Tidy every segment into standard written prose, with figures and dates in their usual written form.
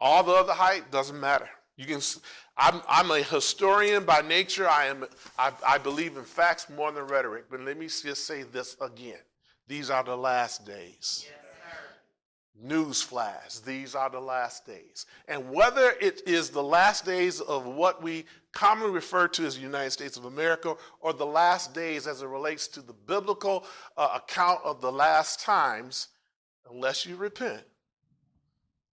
All the other hype doesn't matter. I'm a historian by nature. I believe in facts more than rhetoric. But let me just say this again. These are the last days. Newsflash, these are the last days. And whether it is the last days of what we commonly refer to as the United States of America or the last days as it relates to the biblical account of the last times, unless you repent,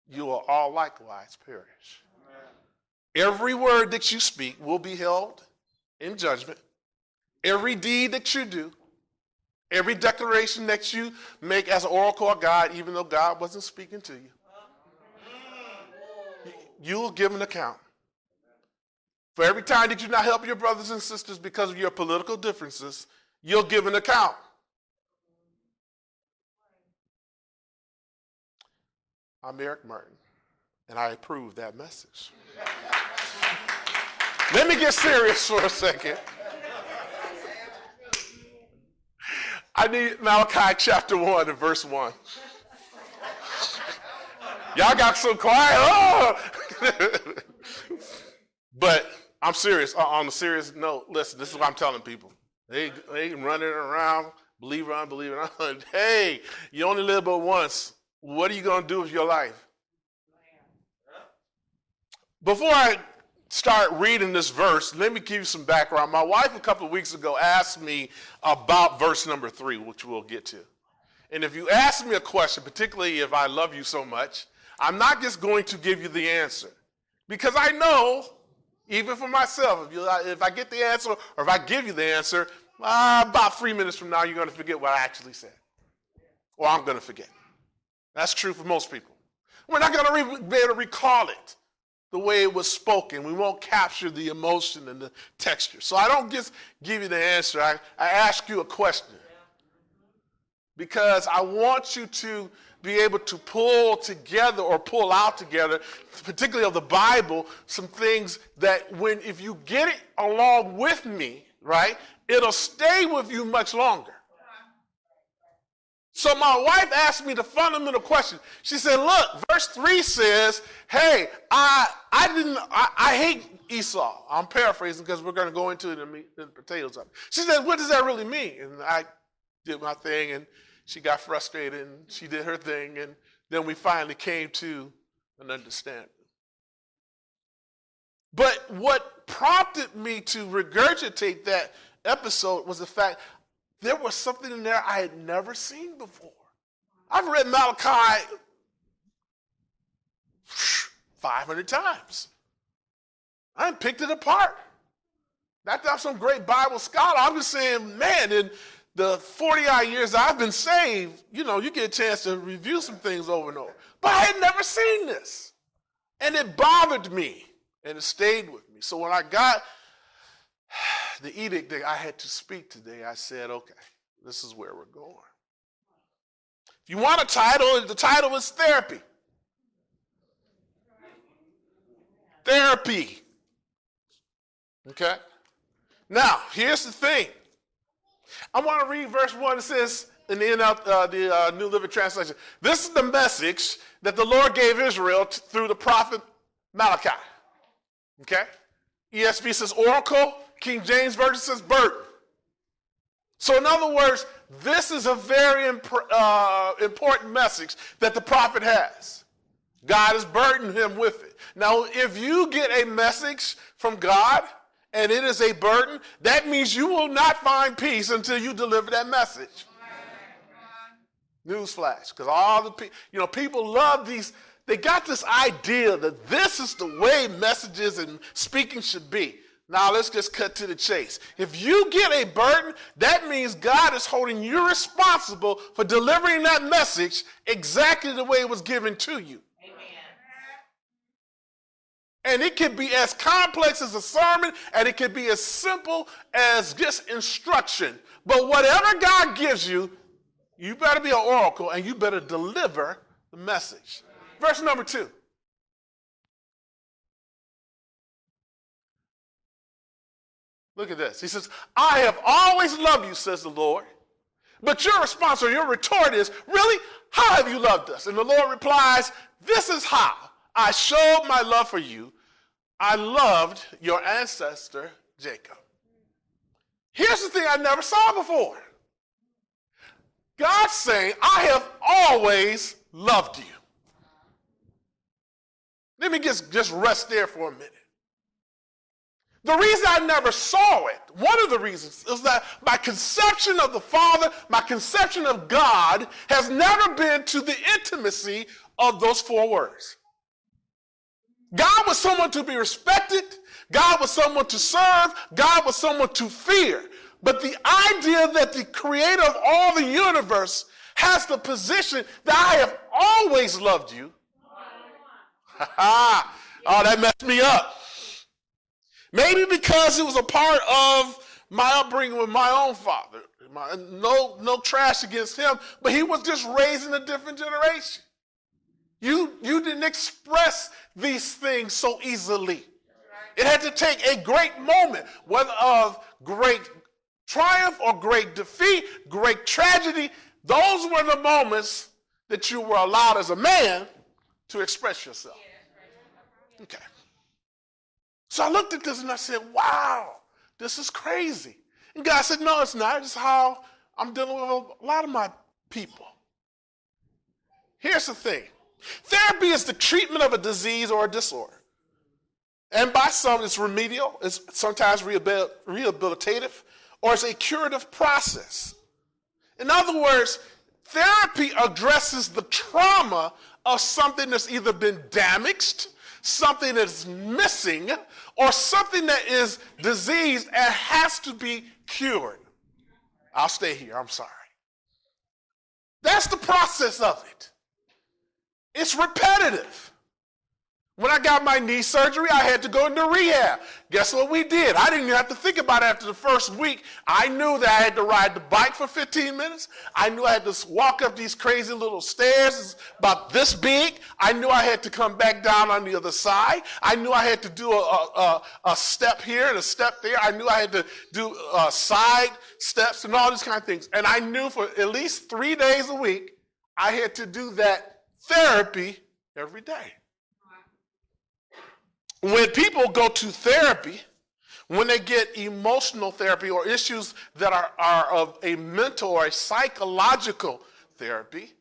you will all likewise perish. Amen. Every word that you speak will be held in judgment. Every deed that you do, every declaration that you make as an oracle of God, even though God wasn't speaking to you, you will give an account. For every time that you not help your brothers and sisters because of your political differences, you'll give an account. I'm Eric Martin, and I approve that message. Let me get serious for a second. I need Malachi chapter 1 and verse 1. Y'all got so quiet. Oh! But I'm serious. On a serious note, listen, this is what I'm telling people. They running around, believe it or unbelieve it. Hey, you only live but once. What are you going to do with your life? Before I start reading this verse, let me give you some background. My wife a couple of weeks ago asked me about verse number 3, which we'll get to. And if you ask me a question, particularly if I love you so much, I'm not just going to give you the answer. Because I know, even for myself, if I get the answer or if I give you the answer, about 3 minutes from now, you're going to forget what I actually said. Or I'm going to forget. That's true for most people. We're not going to be able to recall it the way it was spoken. We won't capture the emotion and the texture. So I don't just give you the answer. I ask you a question. Because I want you to be able to pull together or pull out together, particularly of the Bible, some things that if you get it along with me, right, it'll stay with you much longer. So my wife asked me the fundamental question. She said, look, verse 3 says, hey, I hate Esau. I'm paraphrasing because we're going to go into it in the potatoes of it. She said, what does that really mean? And I did my thing, and she got frustrated, and she did her thing, and then we finally came to an understanding. But what prompted me to regurgitate that episode was the fact there was something in there I had never seen before. I've read Malachi 500 times. I picked it apart. Not that I'm some great Bible scholar. I'm just saying, man, in the 40-odd years I've been saved, you get a chance to review some things over and over. But I had never seen this. And it bothered me, and it stayed with me. So when I got the edict that I had to speak today, I said, okay, this is where we're going. If you want a title, the title is Therapy. Therapy. Okay? Now, here's the thing. I want to read verse 1. It says in the New Living Translation, this is the message that the Lord gave Israel through the prophet Malachi. Okay? ESV says oracle. King James Version says burden. So in other words, this is a very important message that the prophet has. God has burdened him with it. Now, if you get a message from God and it is a burden, that means you will not find peace until you deliver that message. Newsflash, because all the people love these. They got this idea that this is the way messages and speaking should be. Now let's just cut to the chase. If you get a burden, that means God is holding you responsible for delivering that message exactly the way it was given to you. Amen. And it can be as complex as a sermon, and it can be as simple as just instruction. But whatever God gives you, you better be an oracle, and you better deliver the message. Verse number 2. Look at this. He says, I have always loved you, says the Lord. But your response or your retort is, really? How have you loved us? And the Lord replies, this is how. I showed my love for you. I loved your ancestor, Jacob. Here's the thing I never saw before. God's saying, I have always loved you. Let me just rest there for a minute. The reason I never saw it, one of the reasons, is that my conception of the Father, my conception of God, has never been to the intimacy of those four words. God was someone to be respected. God was someone to serve. God was someone to fear. But the idea that the creator of all the universe has the position that I have always loved you. Oh, that messed me up. Maybe because it was a part of my upbringing with my own father. No trash against him, but he was just raised in a different generation. You didn't express these things so easily. It had to take a great moment, whether of great triumph or great defeat, great tragedy. Those were the moments that you were allowed as a man to express yourself. Okay. So I looked at this and I said, wow, this is crazy. And God said, no, it's not. It's how I'm dealing with a lot of my people. Here's the thing. Therapy is the treatment of a disease or a disorder. And by some, it's remedial, it's sometimes rehabilitative, or it's a curative process. In other words, therapy addresses the trauma of something that's either been damaged, something that's missing, or something that is diseased and has to be cured. I'll stay here, I'm sorry. That's the process of it. It's repetitive. When I got my knee surgery, I had to go into rehab. Guess what we did? I didn't even have to think about it after the first week. I knew that I had to ride the bike for 15 minutes. I knew I had to walk up these crazy little stairs about this big. I knew I had to come back down on the other side. I knew I had to do a step here and a step there. I knew I had to do side steps and all these kind of things. And I knew for at least 3 days a week, I had to do that therapy every day. When people go to therapy, when they get emotional therapy or issues that are of a mental or a psychological therapy,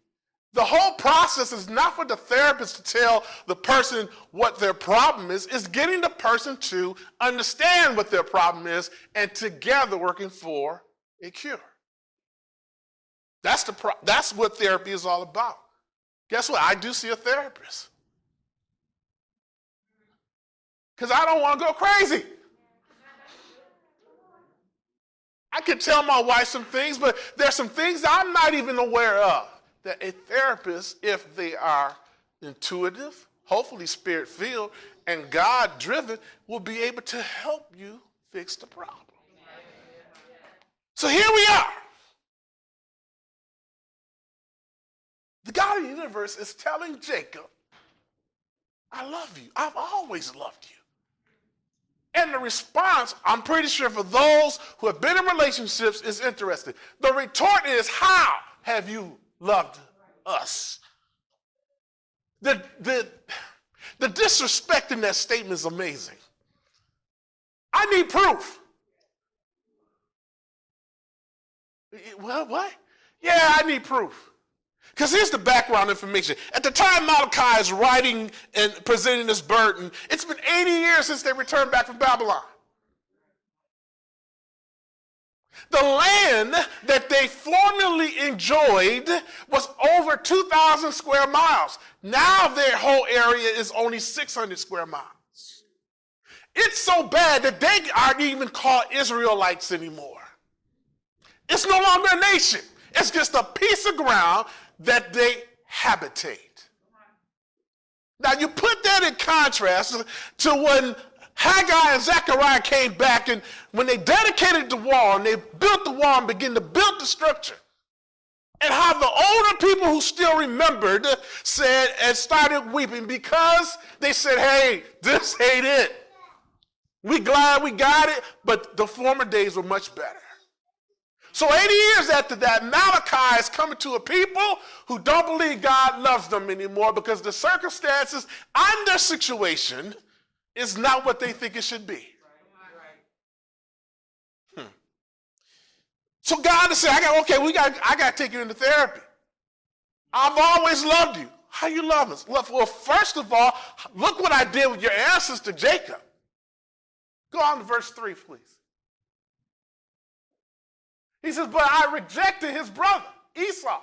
the whole process is not for the therapist to tell the person what their problem is. It's getting the person to understand what their problem is and together working for a cure. That's what therapy is all about. Guess what? I do see a therapist. Because I don't want to go crazy. I can tell my wife some things, but there's some things I'm not even aware of that a therapist, if they are intuitive, hopefully spirit-filled, and God-driven, will be able to help you fix the problem. So here we are. The God of the universe is telling Jacob, I love you. I've always loved you. And the response, I'm pretty sure for those who have been in relationships, is interesting. The retort is, how have you loved us? The disrespect in that statement is amazing. I need proof. Well, what? Yeah, I need proof. Because here's the background information. At the time Malachi is writing and presenting this burden, it's been 80 years since they returned back from Babylon. The land that they formerly enjoyed was over 2,000 square miles. Now their whole area is only 600 square miles. It's so bad that they aren't even called Israelites anymore. It's no longer a nation. It's just a piece of ground that they habitate. Now you put that in contrast to when Haggai and Zechariah came back, and when they dedicated the wall and they built the wall and began to build the structure, and how the older people who still remembered said and started weeping because they said, hey, this ain't it. We glad we got it, but the former days were much better. So 80 years after that, Malachi is coming to a people who don't believe God loves them anymore because the circumstances and their situation is not what they think it should be. So God is saying, I got to take you into therapy. I've always loved you. How you love us? Well, first of all, look what I did with your ancestor Jacob. Go on to verse 3, please. He says, but I rejected his brother, Esau,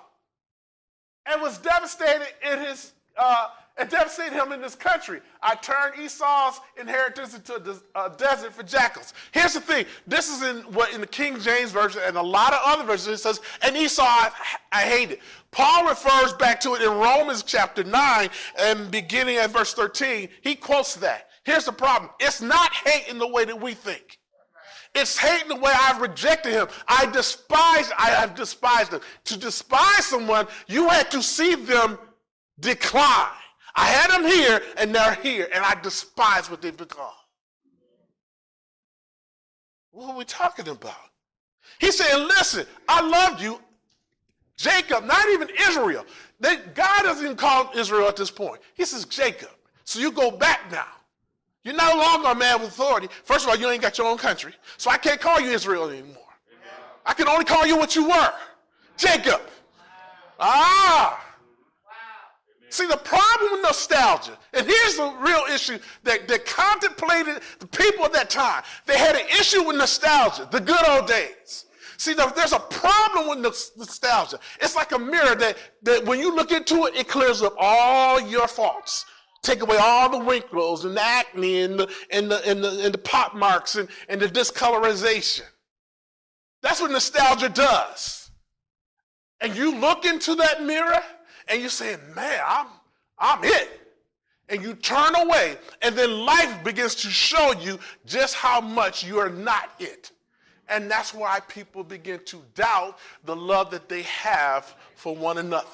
and was devastated and devastated him in this country. I turned Esau's inheritance into a desert for jackals. Here's the thing. This is in the King James Version and a lot of other versions. It says, and Esau I hated. Paul refers back to it in Romans chapter 9 and beginning at verse 13. He quotes that. Here's the problem. It's not hate in the way that we think. It's hate in the way I've rejected him. I have despised him. To despise someone, you had to see them decline. I had them here, and they're here, and I despise what they've become. What are we talking about? He's saying, listen, I loved you, Jacob, not even Israel. God doesn't even call Israel at this point. He says Jacob. So you go back now. You're no longer a man with authority. First of all, you ain't got your own country, so I can't call you Israel anymore. Amen. I can only call you what you were, Jacob. Wow. See, the problem with nostalgia, and here's the real issue that contemplated the people at that time. They had an issue with nostalgia, the good old days. See, there's a problem with nostalgia. It's like a mirror that when you look into it, it clears up all your faults. Take away all the wrinkles and the acne and the pop marks and the discolorization. That's what nostalgia does. And you look into that mirror and you say, man, I'm it. And you turn away, and then life begins to show you just how much you are not it. And that's why people begin to doubt the love that they have for one another.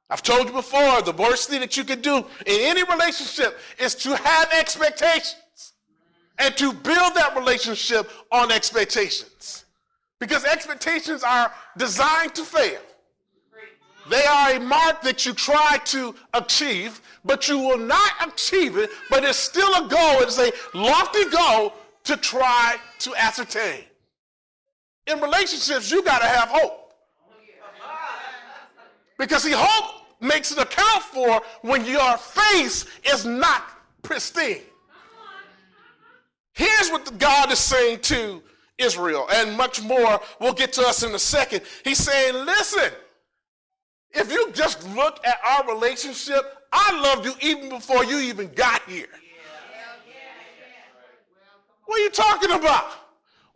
I've told you before, the worst thing that you can do in any relationship is to have expectations and to build that relationship on expectations. Because expectations are designed to fail. They are a mark that you try to achieve, but you will not achieve it, but it's still a goal. It's a lofty goal to try to ascertain. In relationships, you got to have hope. Because see, hope makes it account for when your face is not pristine. Here's what God is saying to Israel, and much more we'll get to us in a second. He's saying, listen, if you just look at our relationship, I loved you even before you even got here. What are you talking about?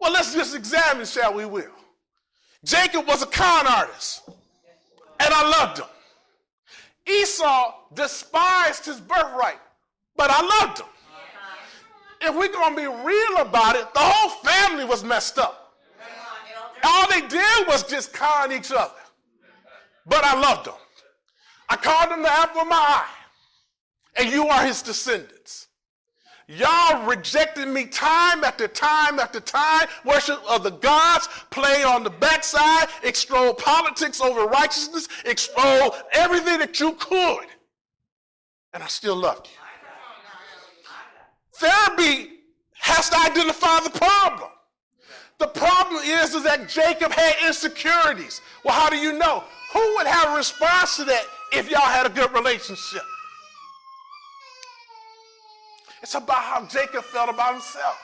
Well, let's just examine, shall we will. Jacob was a con artist, and I loved him. Esau despised his birthright, but I loved him. If we're going to be real about it, the whole family was messed up. All they did was just con each other. But I loved them. I called them the apple of my eye. And you are his descendants. Y'all rejected me time after time after time. Worship of the gods, play on the backside, extol politics over righteousness, extol everything that you could. And I still loved you. Therapy has to identify the problem. The problem is that Jacob had insecurities. Well, how do you know? Who would have a response to that if y'all had a good relationship? It's about how Jacob felt about himself.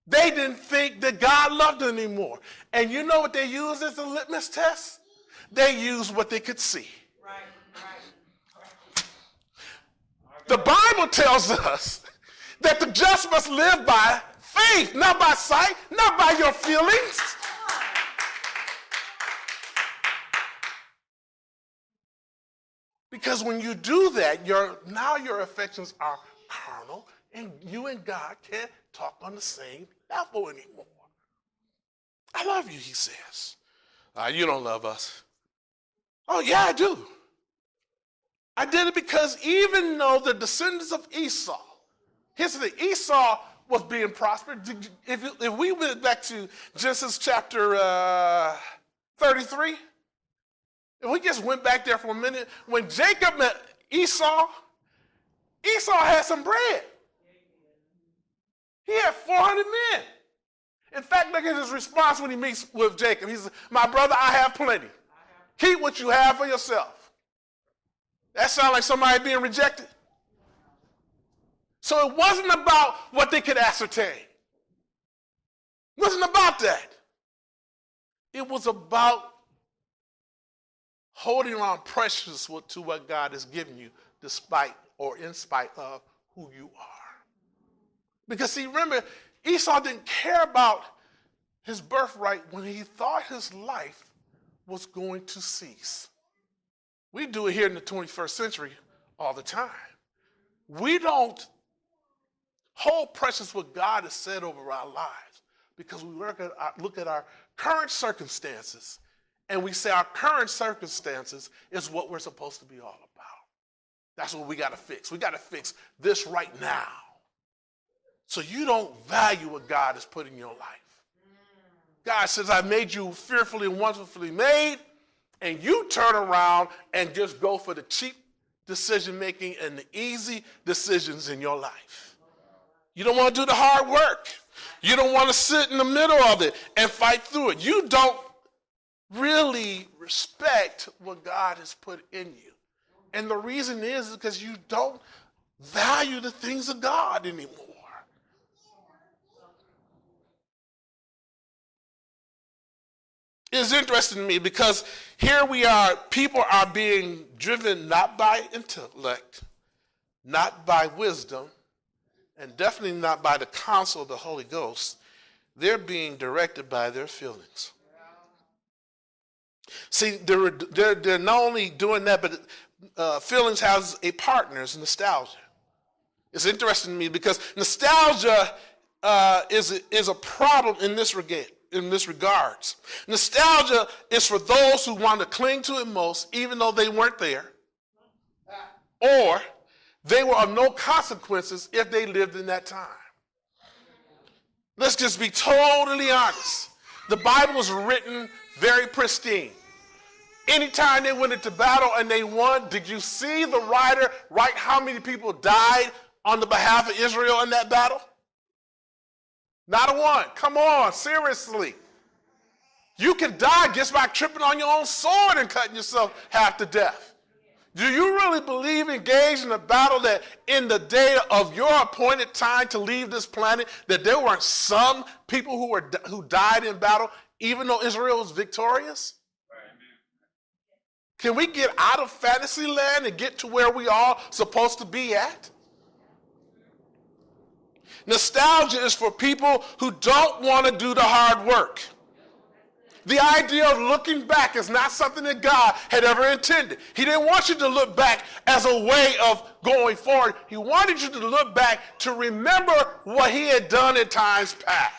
They didn't think that God loved them anymore. And you know what they used as a litmus test? They used what they could see. The Bible tells us that the just must live by faith, not by sight, not by your feelings. Because when you do that, now your affections are carnal, and you and God can't talk on the same level anymore. I love you, he says. You don't love us. Oh, yeah, I do. I did it because even though the descendants of Esau, here's the thing, Esau was being prospered. If we went back to Genesis chapter 33, if we just went back there for a minute, when Jacob met Esau had some bread. He had 400 men. In fact, look at his response when he meets with Jacob. He says, my brother, I have plenty. Keep what you have for yourself. That sounds like somebody being rejected. So it wasn't about what they could ascertain. It wasn't about that. It was about holding on precious to what God has given you despite or in spite of who you are. Because see, remember, Esau didn't care about his birthright when he thought his life was going to cease. We do it here in the 21st century all the time. We don't hold precious what God has said over our lives because we look at our current circumstances and we say our current circumstances is what we're supposed to be all about. That's what we got to fix. We got to fix this right now. So you don't value what God has put in your life. God says, I made you fearfully and wonderfully made, and you turn around and just go for the cheap decision-making and the easy decisions in your life. You don't want to do the hard work. You don't want to sit in the middle of it and fight through it. You don't really respect what God has put in you. And the reason is because you don't value the things of God anymore. It's interesting to me because here we are, people are being driven not by intellect, not by wisdom, and definitely not by the counsel of the Holy Ghost. They're being directed by their feelings. See, they're not only doing that, but feelings has a partner, it's nostalgia. It's interesting to me because nostalgia is a problem in this regards. Nostalgia is for those who want to cling to it most, even though they weren't there, or they were of no consequences if they lived in that time. Let's just be totally honest. The Bible was written very pristine. Anytime they went into battle and they won, did you see the writer write how many people died on the behalf of Israel in that battle? Not a one. Come on, seriously. You can die just by tripping on your own sword and cutting yourself half to death. Do you really believe engaged in a battle that in the day of your appointed time to leave this planet, that there weren't some people who died in battle, even though Israel was victorious? Can we get out of fantasy land and get to where we are supposed to be at? Nostalgia is for people who don't want to do the hard work. The idea of looking back is not something that God had ever intended. He didn't want you to look back as a way of going forward. He wanted you to look back to remember what he had done in times past.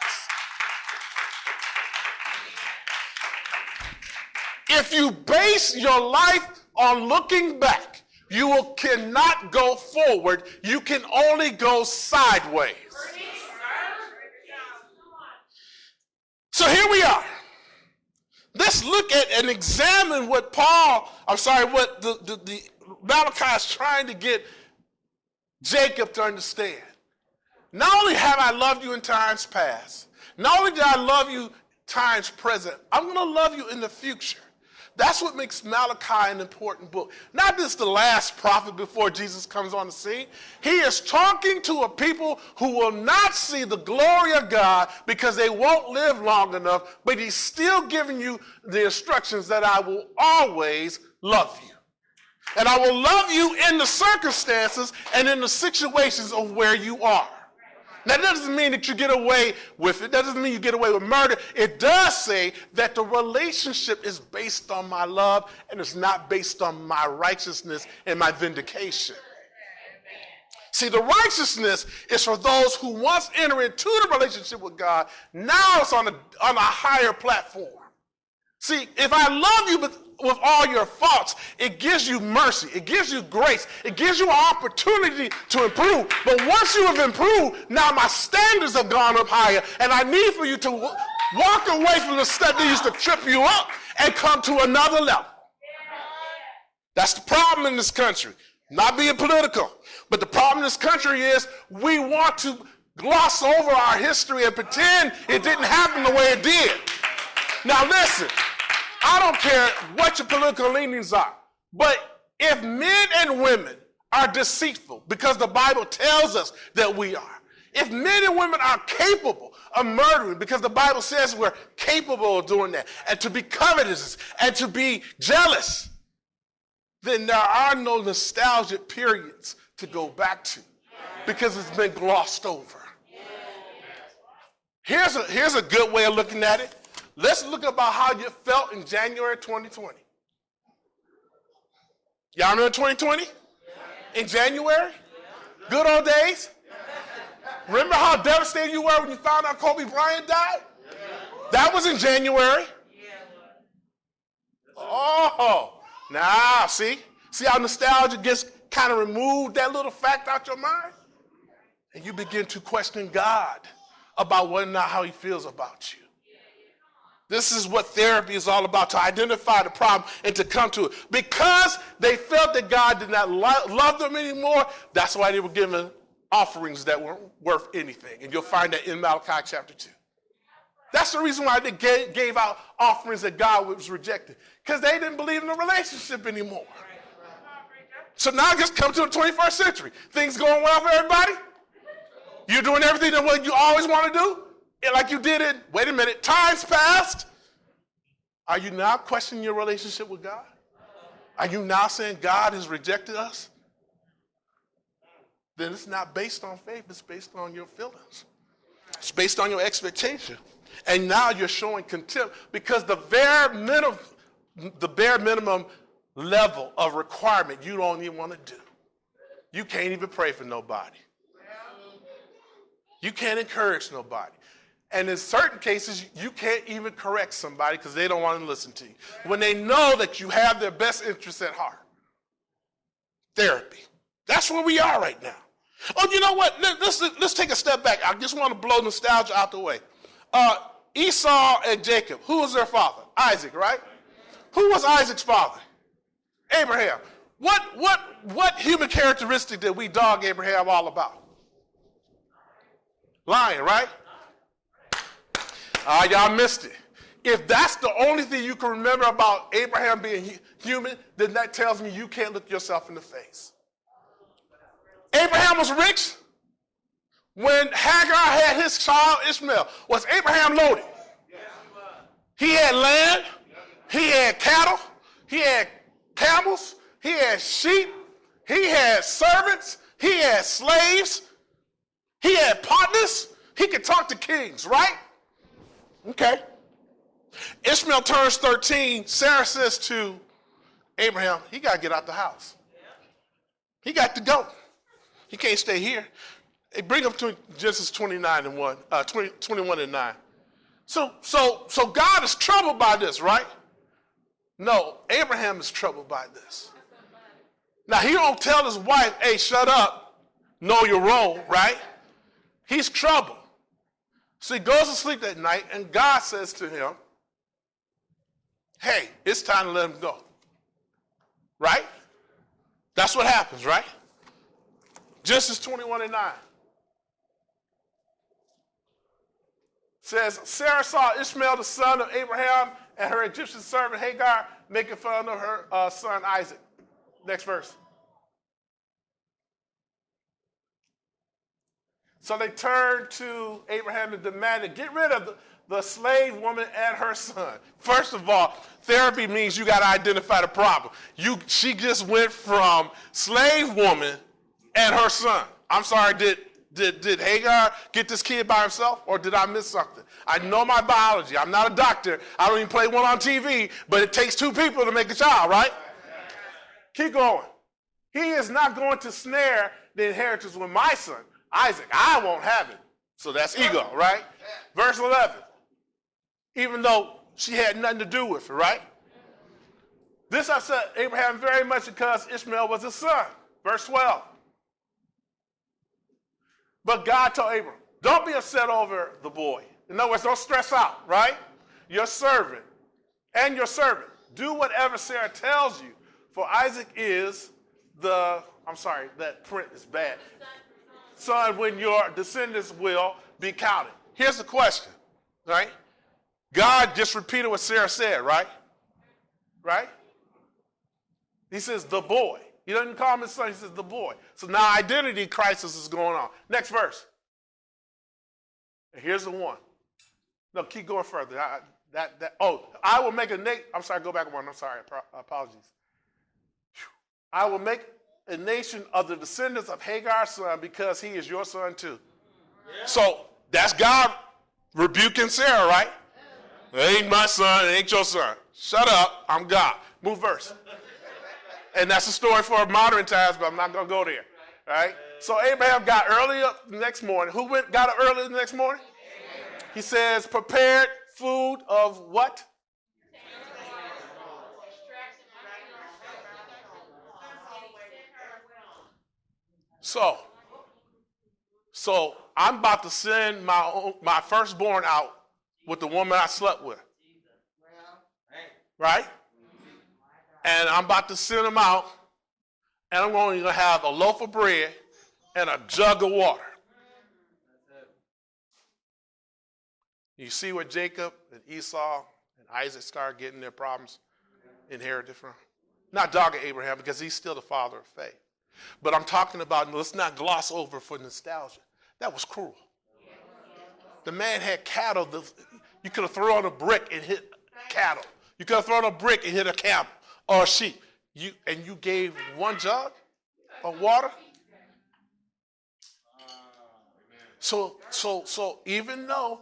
If you base your life on looking back, you cannot go forward. You can only go sideways. So here we are. Let's look at and examine what the Malachi is trying to get Jacob to understand. Not only have I loved you in times past, not only did I love you times present, I'm going to love you in the future. That's what makes Malachi an important book. Not just the last prophet before Jesus comes on the scene. He is talking to a people who will not see the glory of God because they won't live long enough, but he's still giving you the instructions that I will always love you. And I will love you in the circumstances and in the situations of where you are. Now, that doesn't mean that you get away with it. That doesn't mean you get away with murder. It does say that the relationship is based on my love and it's not based on my righteousness and my vindication. See, the righteousness is for those who once enter into the relationship with God. Now it's on a higher platform. See, if I love you with all your faults, it gives you mercy. It gives you grace. It gives you an opportunity to improve. But once you have improved, now my standards have gone up higher, and I need for you to walk away from the stuff that used to trip you up and come to another level. That's the problem in this country. Not being political, but the problem in this country is we want to gloss over our history and pretend it didn't happen the way it did. Now listen, I don't care what your political leanings are, but if men and women are deceitful, because the Bible tells us that we are, if men and women are capable of murdering, because the Bible says we're capable of doing that, and to be covetous and to be jealous, then there are no nostalgic periods to go back to because it's been glossed over. Here's a good way of looking at it. Let's look about how you felt in January 2020. Y'all remember 2020? In January? Good old days? Remember how devastated you were when you found out Kobe Bryant died? That was in January. Oh. Now, see how nostalgia gets kind of removed that little fact out your mind? And you begin to question God about whether or not how he feels about you. This is what therapy is all about, to identify the problem and to come to it. Because they felt that God did not love them anymore, that's why they were given offerings that weren't worth anything. And you'll find that in Malachi chapter 2. That's the reason why they gave out offerings that God was rejected, because they didn't believe in the relationship anymore. So now just come to the 21st century. Things going well for everybody? You're doing everything that what you always want to do? And like you did it, wait a minute, time's passed. Are you now questioning your relationship with God? Are you now saying God has rejected us? Then it's not based on faith, it's based on your feelings. It's based on your expectation. And now you're showing contempt because the bare minimum level of requirement you don't even want to do. You can't even pray for nobody. You can't encourage nobody. And in certain cases, you can't even correct somebody because they don't want to listen to you. When they know that you have their best interests at heart. Therapy. That's where we are right now. Oh, you know what? Let's take a step back. I just want to blow nostalgia out the way. Esau and Jacob, who was their father? Isaac, right? Who was Isaac's father? Abraham. What human characteristic did we dog Abraham all about? Lying, right? Y'all missed it. If that's the only thing you can remember about Abraham being human, then that tells me you can't look yourself in the face. Abraham was rich. When Hagar had his child Ishmael, was Abraham loaded? He had land, he had cattle, he had camels, he had sheep, he had servants, he had slaves, he had partners, he could talk to kings, right? Okay. Ishmael turns 13. Sarah says to Abraham, he got to get out the house. He got to go. He can't stay here. They bring up to Genesis 21 and 9. So God is troubled by this, right? No, Abraham is troubled by this. Now, he don't tell his wife, hey, shut up, know your role, right? He's troubled. So he goes to sleep that night, and God says to him, hey, it's time to let him go. Right? That's what happens, right? Genesis 21 and 9. Says, Sarah saw Ishmael, the son of Abraham, and her Egyptian servant Hagar making fun of her son Isaac. Next verse. So they turned to Abraham and demanded, get rid of the slave woman and her son. First of all, therapy means you got to identify the problem. She just went from slave woman and her son. I'm sorry, did Hagar get this kid by herself, or did I miss something? I know my biology. I'm not a doctor. I don't even play one on TV, but it takes two people to make a child, right? Keep going. He is not going to snare the inheritance with my son, Isaac. I won't have it. So that's ego, right? Verse 11. Even though She had nothing to do with it, right? This I said Abraham very much because Ishmael was his son. Verse 12. But God told Abraham, don't be upset over the boy. In other words, don't stress out, right? Your servant and your servant. Do whatever Sarah tells you. For Isaac is that print is bad. Son, when your descendants will be counted. Here's the question, right? God just repeated what Sarah said, right? Right? He says, the boy. He doesn't call him his son, he says, the boy. So now identity crisis is going on. Next verse. And here's the one. No, keep going further. I will make a nation. I'm sorry, go back one. I'm sorry, apologies. I will make a nation of the descendants of Hagar's son because he is your son too. Yeah. So that's God rebuking Sarah, right? It ain't my son, it ain't your son. Shut up, I'm God. Move verse. And that's a story for modern times, but I'm not going to go there. Right? So Abraham got early up the next morning. Who got up early the next morning? He says, prepared food of what? So I'm about to send my firstborn out with the woman I slept with. Right? And I'm about to send him out, and I'm going to have a loaf of bread and a jug of water. You see where Jacob and Esau and Isaac start getting their problems inherited from? Not dogging Abraham because he's still the father of faith. But I'm talking about, let's not gloss over for nostalgia. That was cruel. The man had cattle. You could have thrown a brick and hit cattle. You could have thrown a brick and hit a camel or a sheep. You gave one jug of water. So even though,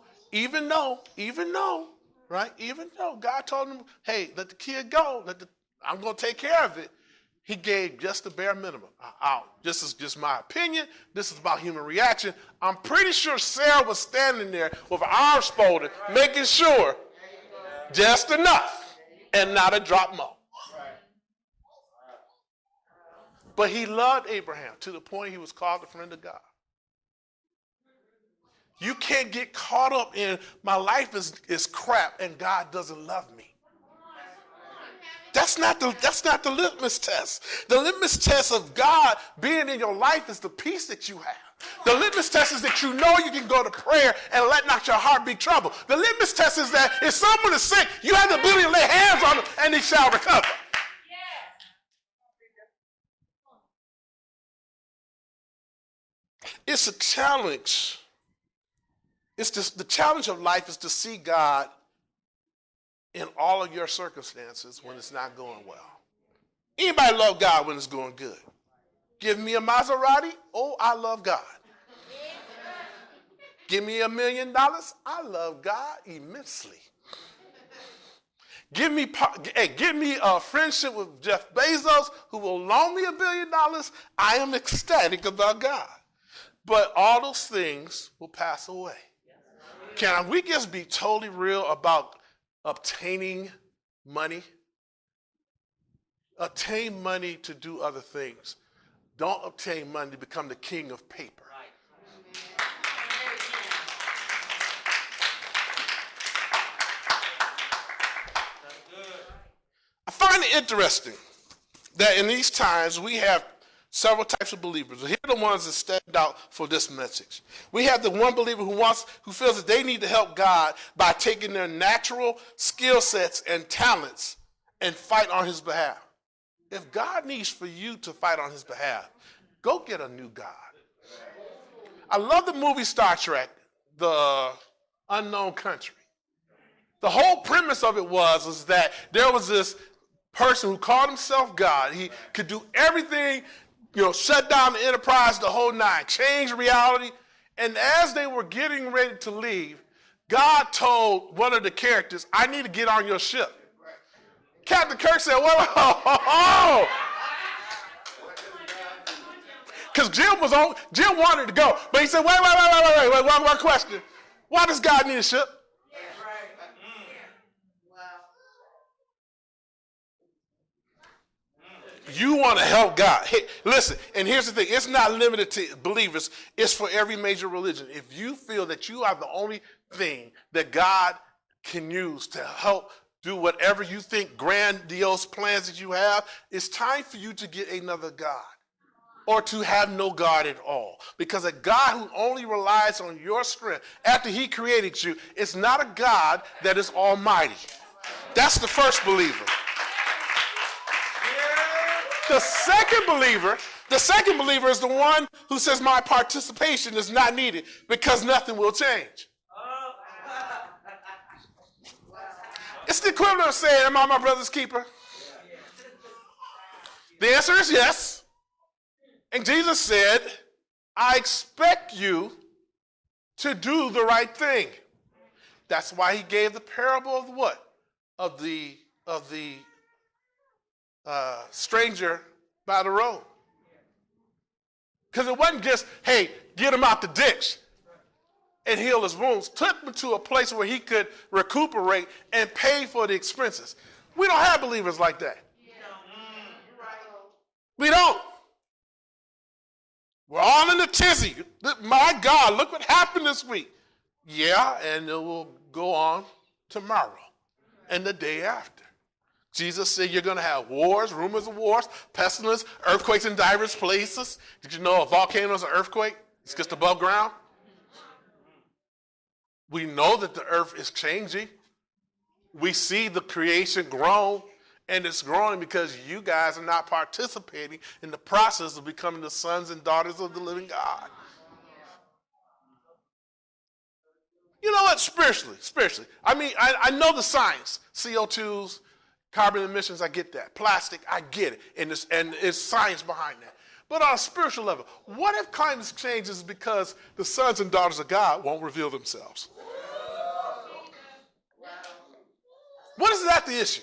right? Even though God told him, hey, let the kid go. I'm going to take care of it. He gave just the bare minimum. This is just my opinion. This is about human reaction. I'm pretty sure Sarah was standing there with her arms folded, making sure just enough and not a drop more. But he loved Abraham to the point he was called a friend of God. You can't get caught up in my life is crap and God doesn't love me. That's not the litmus test. The litmus test of God being in your life is the peace that you have. The litmus test is that you know you can go to prayer and let not your heart be troubled. The litmus test is that if someone is sick, you have the ability to lay hands on them and they shall recover. It's a challenge. The challenge of life is to see God in all of your circumstances when it's not going well. Anybody love God when it's going good? Give me a Maserati, oh, I love God. Give me $1 million, I love God immensely. Give me a friendship with Jeff Bezos who will loan me $1 billion, I am ecstatic about God. But all those things will pass away. Can we just be totally real about obtaining money? Obtain money to do other things. Don't obtain money to become the king of paper. I find it interesting that in these times we have several types of believers. Here are the ones that stand out for this message. We have the one believer who feels that they need to help God by taking their natural skill sets and talents and fight on his behalf. If God needs for you to fight on his behalf, go get a new God. I love the movie Star Trek, The Unknown Country. The whole premise of it was that there was this person who called himself God. He could do everything, shut down the Enterprise, the whole nine, change reality. And as they were getting ready to leave, God told one of the characters, I need to get on your ship. Captain Kirk said, whoa. Because Jim wanted to go. But he said, wait, one question. Why does God need a ship? You want to help God. Hey, listen, and here's the thing. It's not limited to believers. It's for every major religion. If you feel that you are the only thing that God can use to help do whatever you think grandiose plans that you have, it's time for you to get another God or to have no God at all. Because a God who only relies on your strength after he created you is not a God that is almighty. That's the first believer. The second believer is the one who says my participation is not needed because nothing will change. It's the equivalent of saying, am I my brother's keeper? The answer is yes. And Jesus said, I expect you to do the right thing. That's why he gave the parable of what? Of the stranger by the road. Because it wasn't just, hey, get him out the ditch and heal his wounds. Took him to a place where he could recuperate and pay for the expenses. We don't have believers like that. We don't. We're all in a tizzy. My God, look what happened this week. Yeah, and it will go on tomorrow and the day after. Jesus said you're going to have wars, rumors of wars, pestilence, earthquakes in diverse places. Did you know a volcano is an earthquake? It's just above ground. We know that the earth is changing. We see the creation grow, and it's growing because you guys are not participating in the process of becoming the sons and daughters of the living God. You know what? Spiritually. I mean, I know the science. CO2s, carbon emissions, I get that. Plastic, I get it. And it's science behind that. But on a spiritual level, what if climate change is because the sons and daughters of God won't reveal themselves? What is that the issue?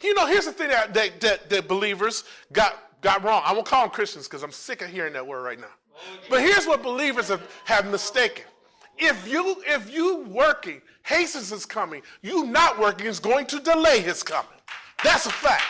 You know, here's the thing that believers got wrong. I won't call them Christians because I'm sick of hearing that word right now. But here's what believers have mistaken. If you working, hastens his coming. You not working is going to delay his coming. That's a fact.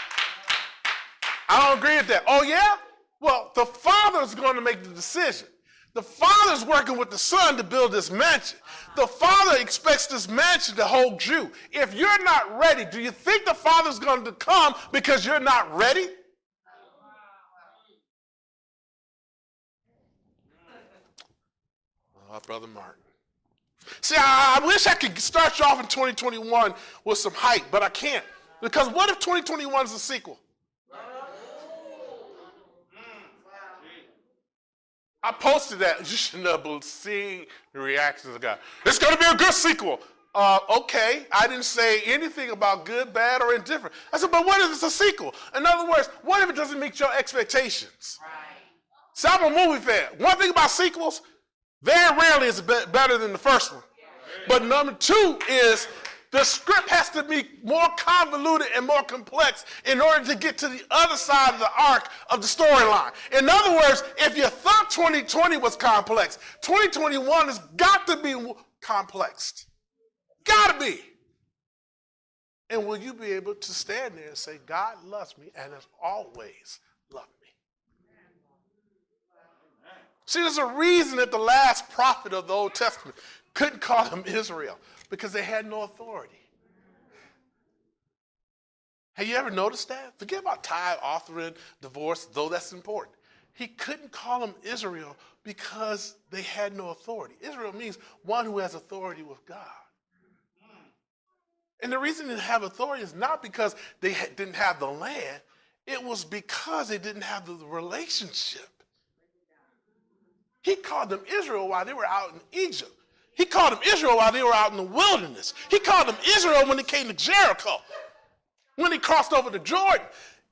I don't agree with that. Oh, yeah? Well, the Father's going to make the decision. The Father's working with the Son to build this mansion. The Father expects this mansion to hold you. If you're not ready, do you think the Father's going to come because you're not ready? Oh, Brother Martin. See, I wish I could start you off in 2021 with some hype, but I can't. Because what if 2021 is a sequel? I posted that. You should have seen the reactions of God. It's going to be a good sequel. Okay, I didn't say anything about good, bad, or indifferent. I said, but what if it's a sequel? In other words, what if it doesn't meet your expectations? Right. So I'm a movie fan. One thing about sequels, very rarely is it better than the first one. But number two is the script has to be more convoluted and more complex in order to get to the other side of the arc of the storyline. In other words, if you thought 2020 was complex, 2021 has got to be complex. Got to be. And will you be able to stand there and say, God loves me and has always loved me? See, there's a reason that the last prophet of the Old Testament couldn't call them Israel, because they had no authority. Have you ever noticed that? Forget about tithe, offering, divorce, though that's important. He couldn't call them Israel because they had no authority. Israel means one who has authority with God. And the reason they didn't have authority is not because they didn't have the land. It was because they didn't have the relationship. He called them Israel while they were out in Egypt. He called them Israel while they were out in the wilderness. He called them Israel when they came to Jericho. When he crossed over to Jordan.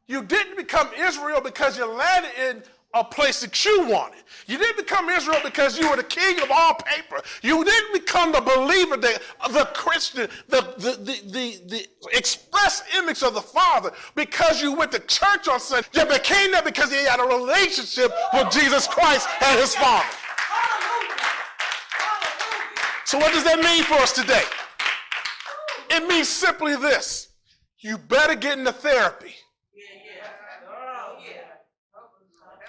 You didn't become Israel because you landed in a place that you wanted. You didn't become Israel because you were the king of all paper. You didn't become the believer, the Christian, the express image of the Father because you went to church on Sunday. You became that because you had a relationship with Jesus Christ and his Father. So what does that mean for us today? It means simply this. You better get into therapy.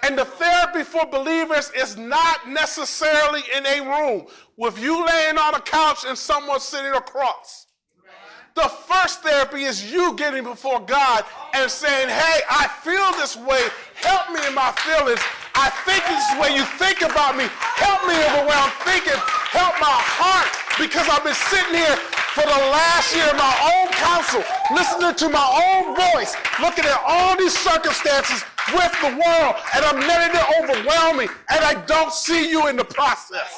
And the therapy for believers is not necessarily in a room with you laying on a couch and someone sitting across. The first therapy is you getting before God and saying, hey, I feel this way. Help me in my feelings. I think this is the way you think about me. Help me in the way I'm thinking. Help my heart, because I've been sitting here for the last year in my own counsel, listening to my own voice, looking at all these circumstances with the world, and I'm letting it overwhelm me, and I don't see you in the process.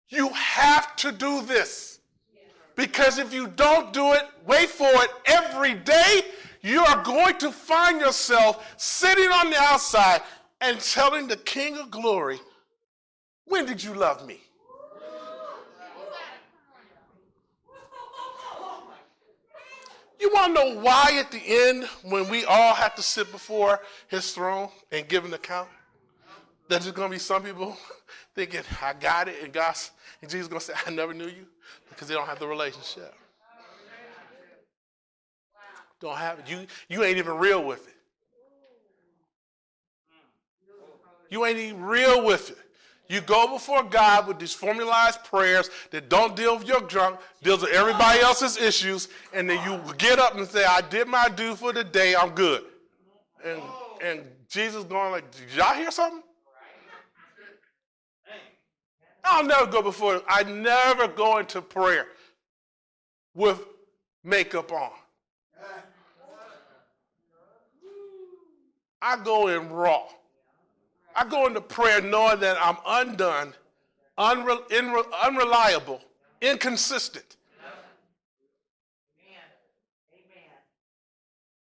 You have to do this, because if you don't do it, wait for it, every day, you are going to find yourself sitting on the outside and telling the King of Glory, when did you love me? You want to know why at the end, when we all have to sit before his throne and give an account, that there's going to be some people thinking, I got it, and Jesus is going to say, I never knew you, because they don't have the relationship. Don't have it. You ain't even real with it. You ain't even real with it. You go before God with these formalized prayers that don't deal with your junk, deals with everybody else's issues, and then you get up and say, I did my due for the day, I'm good. And Jesus going like, did y'all hear something? I'll never go before, I never go into prayer with makeup on. I go in raw. I go into prayer knowing that I'm undone, unreliable, inconsistent.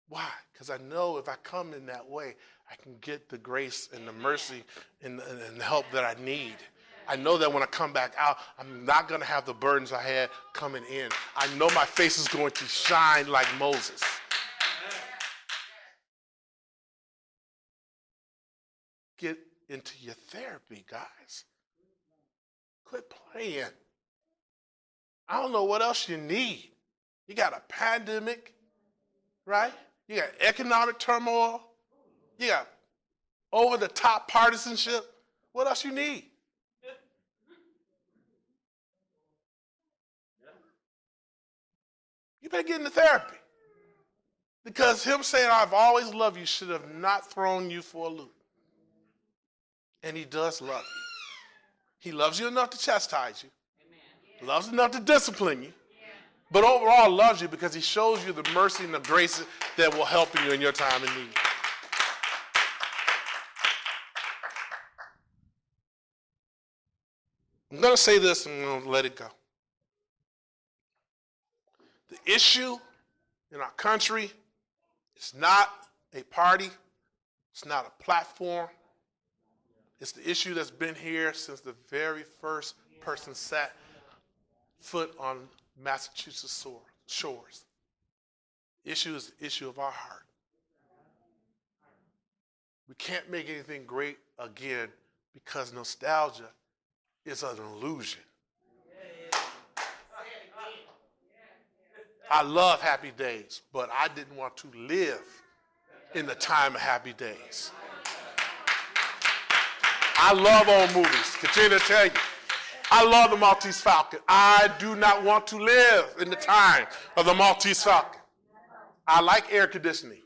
Why? Because I know if I come in that way, I can get the grace and the mercy and the help that I need. I know that when I come back out, I'm not going to have the burdens I had coming in. I know my face is going to shine like Moses. Get into your therapy, guys. Quit playing. I don't know what else you need. You got a pandemic, right? You got economic turmoil. You got over-the-top partisanship. What else you need? You better get into therapy. Because him saying, I've always loved you, should have not thrown you for a loop. And he does love you. He loves you enough to chastise you. Amen. Loves enough to discipline you. Yeah. But overall loves you because he shows you the mercy and the grace that will help you in your time of need. I'm going to say this and I'm going to let it go. The issue in our country is not a party. It's not a platform. It's the issue that's been here since the very first person set foot on Massachusetts shores. The issue is the issue of our heart. We can't make anything great again because nostalgia is an illusion. I love Happy Days, but I didn't want to live in the time of Happy Days. I love old movies. Continue to tell you. I love the Maltese Falcon. I do not want to live in the time of the Maltese Falcon. I like air conditioning.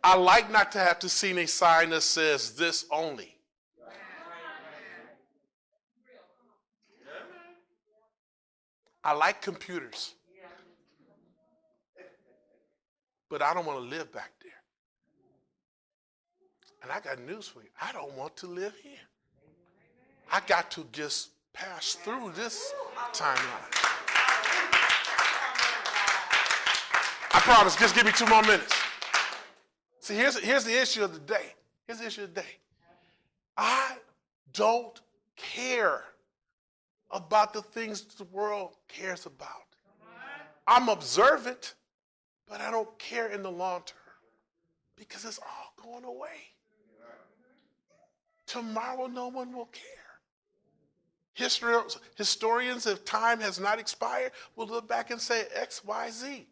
I like not to have to see a sign that says this only. I like computers. But I don't want to live back there. And I got news for you. I don't want to live here. I got to just pass through this timeline. I promise, just give me 2 more minutes. See, here's the issue of the day. Here's the issue of the day. I don't care about the things the world cares about. I'm observant, but I don't care in the long term because it's all going away. Tomorrow, no one will care. Historians, if time has not expired, will look back and say X, Y, Z.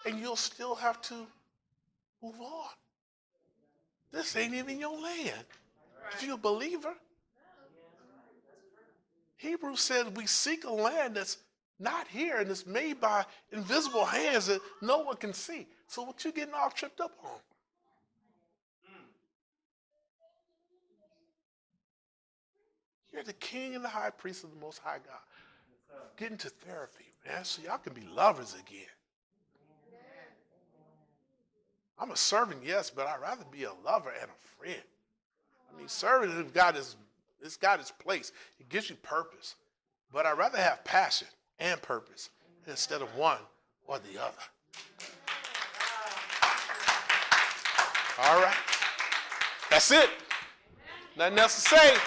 And you'll still have to move on. This ain't even your land. If you're a believer. Hebrews said we seek a land that's not here and it's made by invisible hands that no one can see. So what you getting all tripped up on? You're the king and the high priest of the Most High God. Get into therapy, man, so y'all can be lovers again. I'm a servant, yes, but I'd rather be a lover and a friend. I mean, serving has got its place. It gives you purpose. But I'd rather have passion and purpose instead of one or the other. All right. That's it. Nothing else to say.